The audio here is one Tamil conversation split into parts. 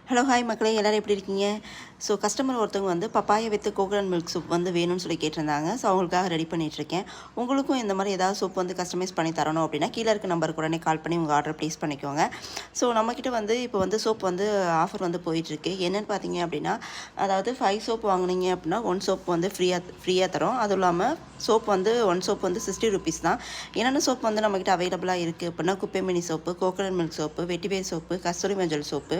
ஹலோ ஹாய் மக்களே, எல்லோரும் எப்படி இருக்கீங்க? ஸோ கஸ்டமர் ஒருத்தவங்க வந்து papaya with coconut milk soup வந்து வேணும்னு சொல்லி கேட்டிருந்தாங்க. ஸோ அவங்களுக்காக ரெடி பண்ணிகிட்ருக்கேன். உங்களுக்கும் இந்த மாதிரி ஏதாவது சூப் வந்து கஸ்டமைஸ் பண்ணி தரணும் அப்படின்னா கீழே இருக்க நம்பருக்கு உடனே கால் பண்ணி உங்கள் ஆர்டர் ப்ளேஸ் பண்ணிக்கோங்க. ஸோ நம்மக்கிட்ட வந்து இப்போ வந்து சோப் வந்து ஆஃபர் வந்து போயிட்டுருக்கு. என்னென்னு பார்த்தீங்க அப்படின்னா, அதாவது 5 சோப் வாங்கினீங்க அப்படின்னா 1 சோப் வந்து ஃப்ரீயாக தரோம். அதுவும் இல்லாமல் சோப் வந்து 1 சோப் வந்து 60 ருபீஸ் தான். என்னென்ன சோப் வந்து நம்மக்கிட்ட அவைலபிளாக இருக்குது அப்படின்னா, குப்பைமேனி சோப்பு, கோகனட் மில்க் சோப்பு, வெட்டிவேர் சோப்பு, கஸ்தூரி மஞ்சள் சோப்பு,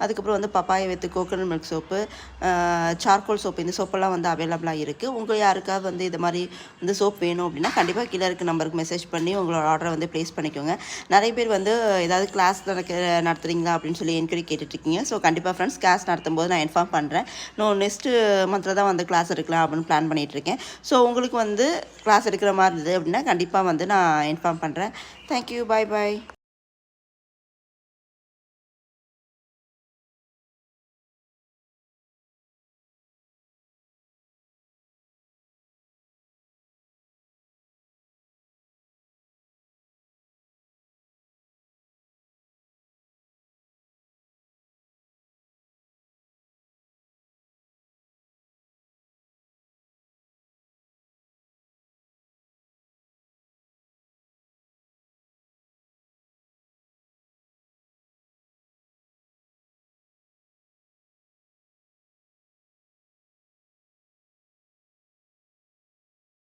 அதுக்கப்புறம் வந்து papaya with coconut milk soap, charcoal soap, இந்த சோப்பெல்லாம் வந்து அவைலபிளாக இருக்குது. உங்கள் யாருக்காவது வந்து இது மாதிரி வந்து சோப் வேணும் அப்படின்னா கண்டிப்பாக கீழே இருக்க நம்பருக்கு மெசேஜ் பண்ணி உங்களோட ஆர்டரை வந்து ப்ளேஸ் பண்ணிக்கோங்க. நிறைய பேர் வந்து ஏதாவது கிளாஸ் நடத்துகிறீங்களா அப்படின்னு சொல்லி என்கொயரி கேட்டுட்ருக்கீங்க. ஸோ கண்டிப்பாக ஃப்ரெண்ட்ஸ், கிளாஸ் நடத்தும் போது நான் இன்ஃபார்ம் பண்ணுறேன். நெக்ஸ்ட்டு மந்தில் தான் வந்து கிளாஸ் எடுக்கலாம் அப்படின்னு பிளான் பண்ணிகிட்ருக்கேன். ஸோ உங்களுக்கு வந்து கிளாஸ் எடுக்கிற மாதிரி இருந்தது அப்படின்னா கண்டிப்பாக வந்து நான் இன்ஃபார்ம் பண்ணுறேன். தேங்க்யூ, பாய் பாய்.